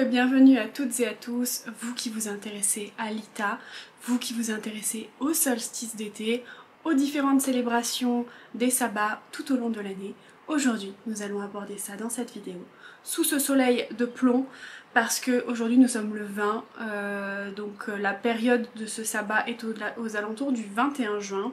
et bienvenue à toutes et à tous, vous qui vous intéressez à l'ITA, vous qui vous intéressez au solstice d'été, aux différentes célébrations des sabbats tout au long de l'année. Aujourd'hui, nous allons aborder ça dans cette vidéo, sous ce soleil de plomb, parce que aujourd'hui nous sommes le 20, donc la période de ce sabbat est aux alentours du 21 juin.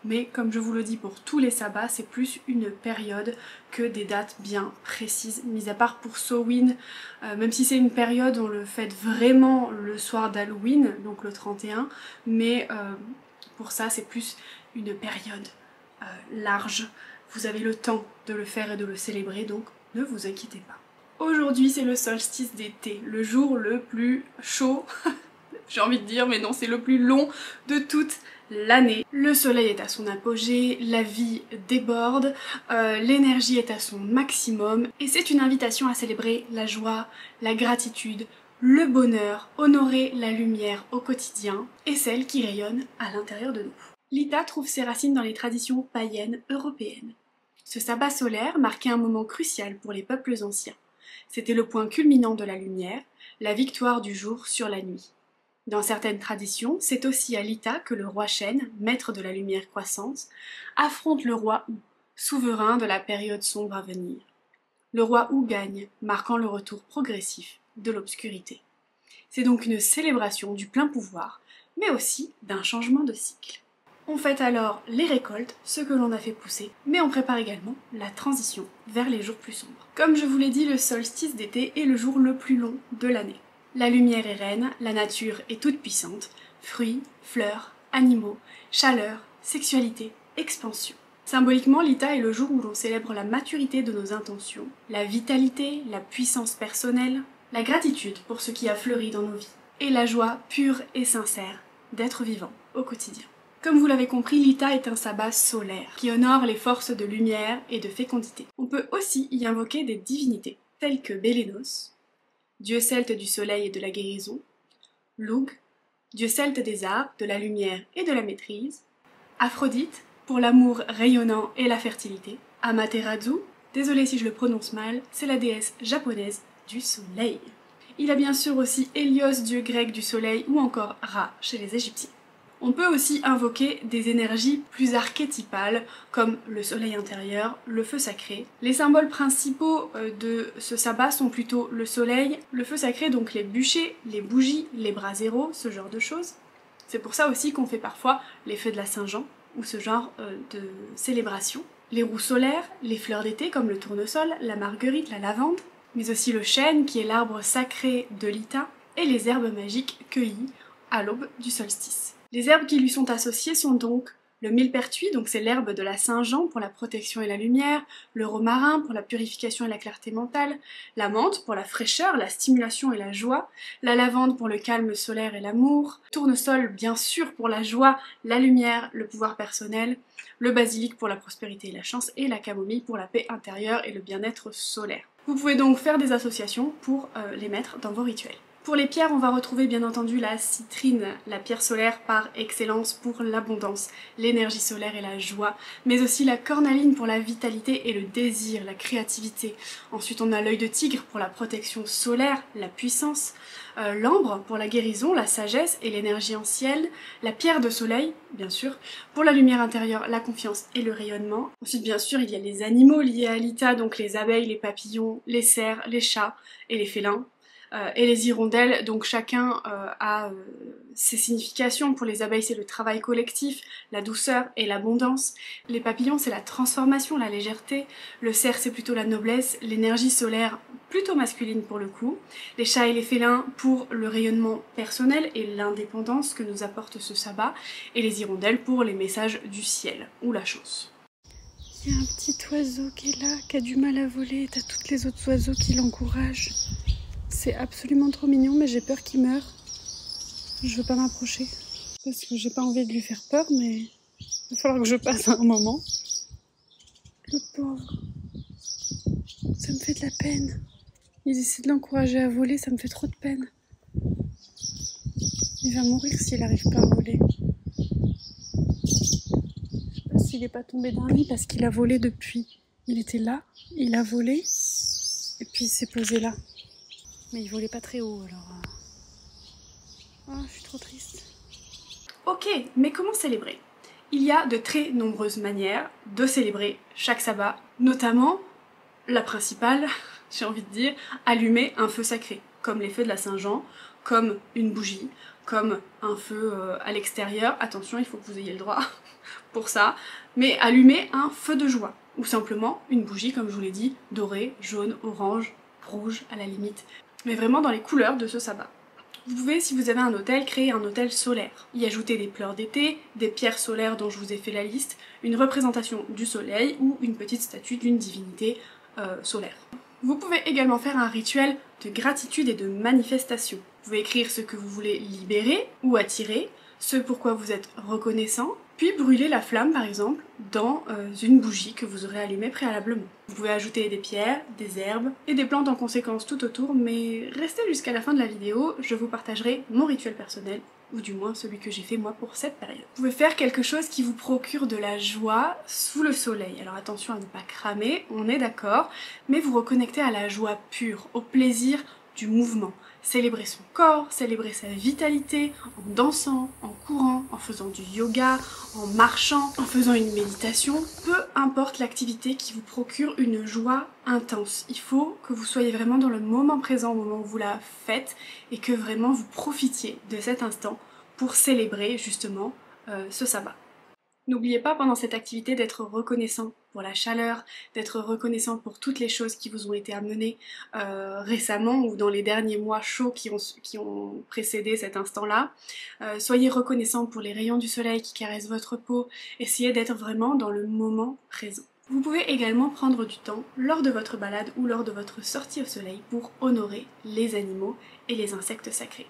Mais comme je vous le dis pour tous les sabbats, c'est plus une période que des dates bien précises, mis à part pour Samhain, même si c'est une période, on le fête vraiment le soir d'Halloween, donc le 31, mais pour ça c'est plus une période large. Vous avez le temps de le faire et de le célébrer, donc ne vous inquiétez pas. Aujourd'hui c'est le solstice d'été, le jour le plus chaud, j'ai envie de dire, mais non, c'est le plus long de toute l'année. Le soleil est à son apogée, la vie déborde, l'énergie est à son maximum et c'est une invitation à célébrer la joie, la gratitude, le bonheur, honorer la lumière au quotidien et celle qui rayonne à l'intérieur de nous. L'ITA trouve ses racines dans les traditions païennes européennes. Ce sabbat solaire marquait un moment crucial pour les peuples anciens. C'était le point culminant de la lumière, la victoire du jour sur la nuit. Dans certaines traditions, c'est aussi à l'ITA que le roi Chêne, maître de la lumière croissante, affronte le roi Wu, souverain de la période sombre à venir. Le roi Wu gagne, marquant le retour progressif de l'obscurité. C'est donc une célébration du plein pouvoir, mais aussi d'un changement de cycle. On fête alors les récoltes, ce que l'on a fait pousser, mais on prépare également la transition vers les jours plus sombres. Comme je vous l'ai dit, le solstice d'été est le jour le plus long de l'année. La lumière est reine, la nature est toute puissante, fruits, fleurs, animaux, chaleur, sexualité, expansion. Symboliquement, l'ITA est le jour où l'on célèbre la maturité de nos intentions, la vitalité, la puissance personnelle, la gratitude pour ce qui a fleuri dans nos vies, et la joie pure et sincère d'être vivant au quotidien. Comme vous l'avez compris, l'ITA est un sabbat solaire qui honore les forces de lumière et de fécondité. On peut aussi y invoquer des divinités, telles que Bélénos, dieu celte du soleil et de la guérison, Lugh, dieu celte des arts, de la lumière et de la maîtrise, Aphrodite, pour l'amour rayonnant et la fertilité, Amaterasu, désolée si je le prononce mal, c'est la déesse japonaise du soleil. Il a bien sûr aussi Hélios, dieu grec du soleil, ou encore Ra chez les Égyptiens. On peut aussi invoquer des énergies plus archétypales comme le soleil intérieur, le feu sacré. Les symboles principaux de ce sabbat sont plutôt le soleil, le feu sacré, donc les bûchers, les bougies, les braséros, ce genre de choses. C'est pour ça aussi qu'on fait parfois les feux de la Saint-Jean ou ce genre de célébration. Les roues solaires, les fleurs d'été comme le tournesol, la marguerite, la lavande, mais aussi le chêne qui est l'arbre sacré de l'ITA et les herbes magiques cueillies à l'aube du solstice. Les herbes qui lui sont associées sont donc le millepertuis, donc c'est l'herbe de la Saint-Jean pour la protection et la lumière, le romarin pour la purification et la clarté mentale, la menthe pour la fraîcheur, la stimulation et la joie, la lavande pour le calme solaire et l'amour, tournesol bien sûr pour la joie, la lumière, le pouvoir personnel, le basilic pour la prospérité et la chance, et la camomille pour la paix intérieure et le bien-être solaire. Vous pouvez donc faire des associations pour les mettre dans vos rituels. Pour les pierres, on va retrouver bien entendu la citrine, la pierre solaire par excellence pour l'abondance, l'énergie solaire et la joie, mais aussi la cornaline pour la vitalité et le désir, la créativité. Ensuite on a l'œil de tigre pour la protection solaire, la puissance, l'ambre pour la guérison, la sagesse et l'énergie ancienne, la pierre de soleil, bien sûr, pour la lumière intérieure, la confiance et le rayonnement. Ensuite bien sûr il y a les animaux liés à l'ITA, donc les abeilles, les papillons, les cerfs, les chats et les félins. Et les hirondelles, donc chacun a ses significations. Pour les abeilles c'est le travail collectif, la douceur et l'abondance. Les papillons c'est la transformation, la légèreté. Le cerf c'est plutôt la noblesse, l'énergie solaire plutôt masculine pour le coup. Les chats et les félins pour le rayonnement personnel et l'indépendance que nous apporte ce sabbat. Et les hirondelles pour les messages du ciel ou la chance. Il y a un petit oiseau qui est là, qui a du mal à voler, t'as toutes les autres oiseaux qui l'encouragent. C'est absolument trop mignon, mais j'ai peur qu'il meure. Je veux pas m'approcher, parce que j'ai pas envie de lui faire peur, mais il va falloir que je passe un moment. Le pauvre. Ça me fait de la peine. Ils essaient de l'encourager à voler, ça me fait trop de peine. Il va mourir s'il arrive pas à voler. Je sais pas s'il est pas tombé d'un lit, parce qu'il a volé depuis. Il était là, il a volé, et puis il s'est posé là. Mais il volait pas très haut alors. Oh, je suis trop triste. Ok, mais comment célébrer? Il y a de très nombreuses manières de célébrer chaque sabbat, notamment la principale, j'ai envie de dire, allumer un feu sacré, comme les feux de la Saint-Jean, comme une bougie, comme un feu à l'extérieur. Attention, il faut que vous ayez le droit pour ça, mais allumer un feu de joie, ou simplement une bougie, comme je vous l'ai dit, dorée, jaune, orange, rouge à la limite, mais vraiment dans les couleurs de ce sabbat. Vous pouvez, si vous avez un autel, créer un autel solaire, y ajouter des fleurs d'été, des pierres solaires dont je vous ai fait la liste, une représentation du soleil ou une petite statue d'une divinité solaire. Vous pouvez également faire un rituel de gratitude et de manifestation. Vous pouvez écrire ce que vous voulez libérer ou attirer, ce pourquoi vous êtes reconnaissant, puis brûler la flamme par exemple dans une bougie que vous aurez allumée préalablement. Vous pouvez ajouter des pierres, des herbes et des plantes en conséquence tout autour, mais restez jusqu'à la fin de la vidéo, je vous partagerai mon rituel personnel, ou du moins celui que j'ai fait moi pour cette période. Vous pouvez faire quelque chose qui vous procure de la joie sous le soleil. Alors attention à ne pas cramer, on est d'accord, mais vous reconnectez à la joie pure, au plaisir du mouvement. Célébrer son corps, célébrer sa vitalité, en dansant, en courant, en faisant du yoga, en marchant, en faisant une méditation, peu importe l'activité qui vous procure une joie intense. Il faut que vous soyez vraiment dans le moment présent au moment où vous la faites et que vraiment vous profitiez de cet instant pour célébrer justement ce sabbat. N'oubliez pas pendant cette activité d'être reconnaissant pour la chaleur, d'être reconnaissant pour toutes les choses qui vous ont été amenées récemment ou dans les derniers mois chauds qui ont précédé cet instant-là. Soyez reconnaissant pour les rayons du soleil qui caressent votre peau. Essayez d'être vraiment dans le moment présent. Vous pouvez également prendre du temps lors de votre balade ou lors de votre sortie au soleil pour honorer les animaux et les insectes sacrés.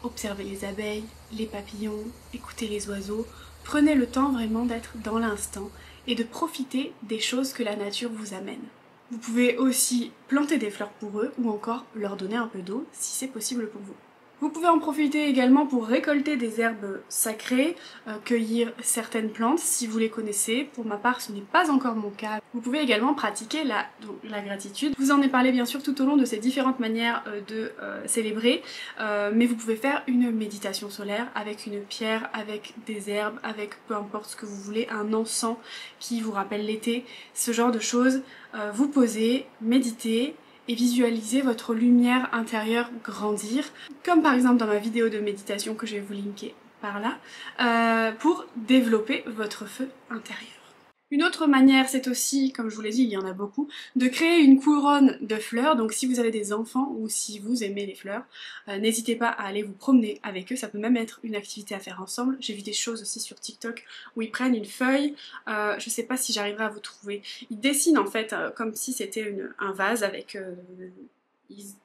Observez les abeilles, les papillons, écoutez les oiseaux. Prenez le temps vraiment d'être dans l'instant et de profiter des choses que la nature vous amène. Vous pouvez aussi planter des fleurs pour eux ou encore leur donner un peu d'eau si c'est possible pour vous. Vous pouvez en profiter également pour récolter des herbes sacrées, cueillir certaines plantes si vous les connaissez. Pour ma part, ce n'est pas encore mon cas. Vous pouvez également pratiquer la gratitude. Je vous en ai parlé bien sûr tout au long de ces différentes manières de célébrer, mais vous pouvez faire une méditation solaire avec une pierre, avec des herbes, avec peu importe ce que vous voulez, un encens qui vous rappelle l'été, ce genre de choses. Vous posez, méditez, et visualisez votre lumière intérieure grandir, comme par exemple dans ma vidéo de méditation que je vais vous linker par là, pour développer votre feu intérieur. Une autre manière, c'est aussi, comme je vous l'ai dit, il y en a beaucoup, de créer une couronne de fleurs. Donc si vous avez des enfants ou si vous aimez les fleurs, n'hésitez pas à aller vous promener avec eux, ça peut même être une activité à faire ensemble. J'ai vu des choses aussi sur TikTok où ils prennent une feuille, je sais pas si j'arriverai à vous trouver, ils dessinent en fait comme si c'était un vase avec... ils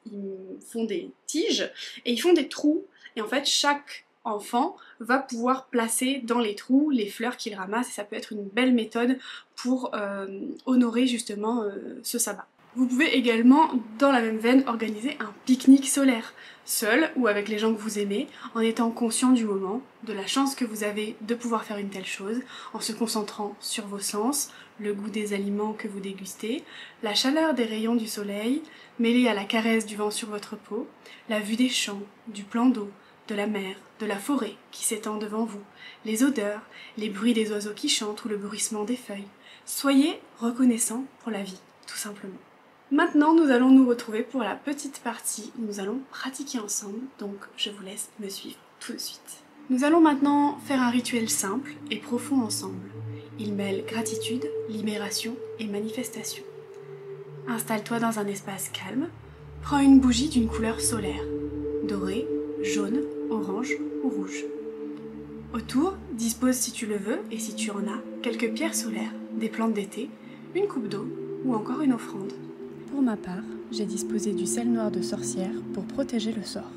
font des tiges et ils font des trous et en fait chaque enfant va pouvoir placer dans les trous les fleurs qu'il ramasse et ça peut être une belle méthode pour honorer justement ce sabbat. Vous pouvez également, dans la même veine, organiser un pique-nique solaire, seul ou avec les gens que vous aimez, en étant conscient du moment, de la chance que vous avez de pouvoir faire une telle chose, en se concentrant sur vos sens, le goût des aliments que vous dégustez, la chaleur des rayons du soleil, mêlée à la caresse du vent sur votre peau, la vue des champs, du plan d'eau, de la mer, de la forêt qui s'étend devant vous, les odeurs, les bruits des oiseaux qui chantent ou le bruissement des feuilles. Soyez reconnaissant pour la vie, tout simplement. Maintenant, nous allons nous retrouver pour la petite partie où nous allons pratiquer ensemble, donc je vous laisse me suivre tout de suite. Nous allons maintenant faire un rituel simple et profond ensemble. Il mêle gratitude, libération et manifestation. Installe-toi dans un espace calme, prends une bougie d'une couleur solaire, dorée, jaune, orange ou rouge. Autour, dispose si tu le veux et si tu en as, quelques pierres solaires, des plantes d'été, une coupe d'eau ou encore une offrande. Pour ma part, j'ai disposé du sel noir de sorcière pour protéger le sort.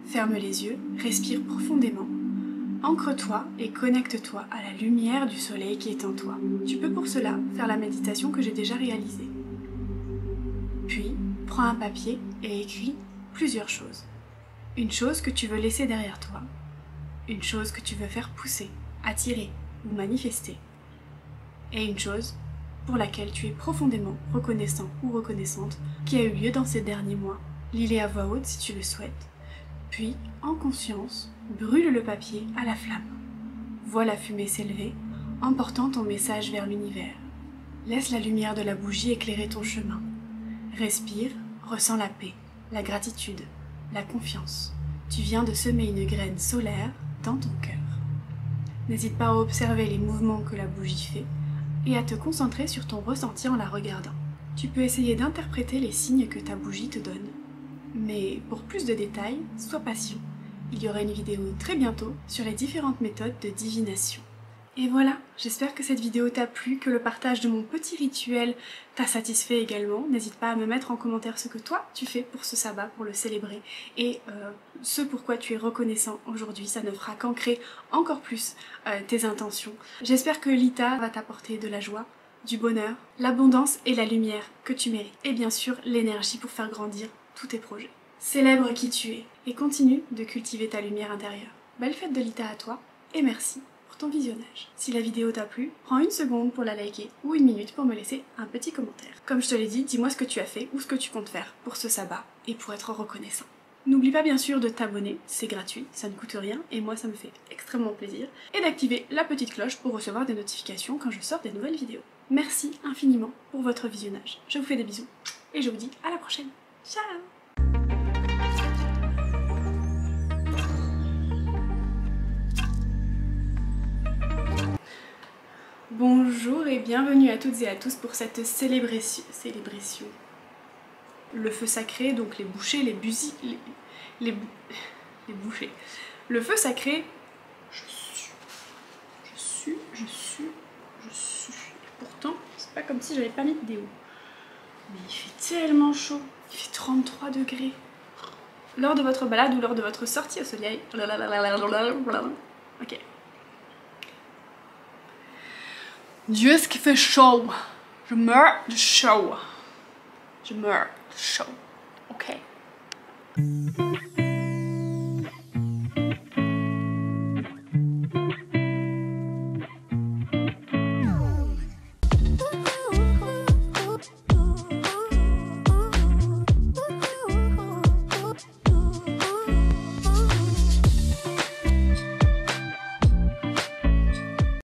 Ferme les yeux, respire profondément, ancre-toi et connecte-toi à la lumière du soleil qui est en toi. Tu peux pour cela faire la méditation que j'ai déjà réalisée. Puis, prends un papier et écris plusieurs choses. Une chose que tu veux laisser derrière toi, une chose que tu veux faire pousser, attirer ou manifester, et une chose pour laquelle tu es profondément reconnaissant ou reconnaissante qui a eu lieu dans ces derniers mois lis-les à voix haute si tu le souhaites, puis, en conscience, brûle le papier à la flamme. Vois la fumée s'élever, emportant ton message vers l'univers. Laisse la lumière de la bougie éclairer ton chemin. Respire, ressens la paix, la gratitude, la confiance. Tu viens de semer une graine solaire dans ton cœur. N'hésite pas à observer les mouvements que la bougie fait et à te concentrer sur ton ressenti en la regardant. Tu peux essayer d'interpréter les signes que ta bougie te donne. Mais pour plus de détails, sois patient. Il y aura une vidéo très bientôt sur les différentes méthodes de divination. Et voilà, j'espère que cette vidéo t'a plu, que le partage de mon petit rituel t'a satisfait également. N'hésite pas à me mettre en commentaire ce que toi tu fais pour ce sabbat, pour le célébrer, et ce pourquoi tu es reconnaissant aujourd'hui. Ça ne fera qu'ancrer encore plus tes intentions. J'espère que Lita va t'apporter de la joie, du bonheur, l'abondance et la lumière que tu mérites. Et bien sûr, l'énergie pour faire grandir tous tes projets. Célèbre qui tu es et continue de cultiver ta lumière intérieure. Belle fête de Lita à toi et merci pour ton visionnage. Si la vidéo t'a plu, prends une seconde pour la liker ou une minute pour me laisser un petit commentaire. Comme je te l'ai dit, dis-moi ce que tu as fait ou ce que tu comptes faire pour ce sabbat et pour être reconnaissant. N'oublie pas bien sûr de t'abonner, c'est gratuit, ça ne coûte rien et moi ça me fait extrêmement plaisir, et d'activer la petite cloche pour recevoir des notifications quand je sors des nouvelles vidéos. Merci infiniment pour votre visionnage. Je vous fais des bisous et je vous dis à la prochaine. Ciao! Bonjour et bienvenue à toutes et à tous pour cette célébration. Le feu sacré, donc les bouchers, les bougies, les bouchers. Le feu sacré, je suis. Et pourtant, c'est pas comme si j'avais pas mis de déo. Mais il fait tellement chaud, il fait 33 degrés. Lors de votre balade ou lors de votre sortie au soleil. Ok. Dieu, ce qui fait chaud. Je meurs de chaud. Je meurs de chaud. Ok.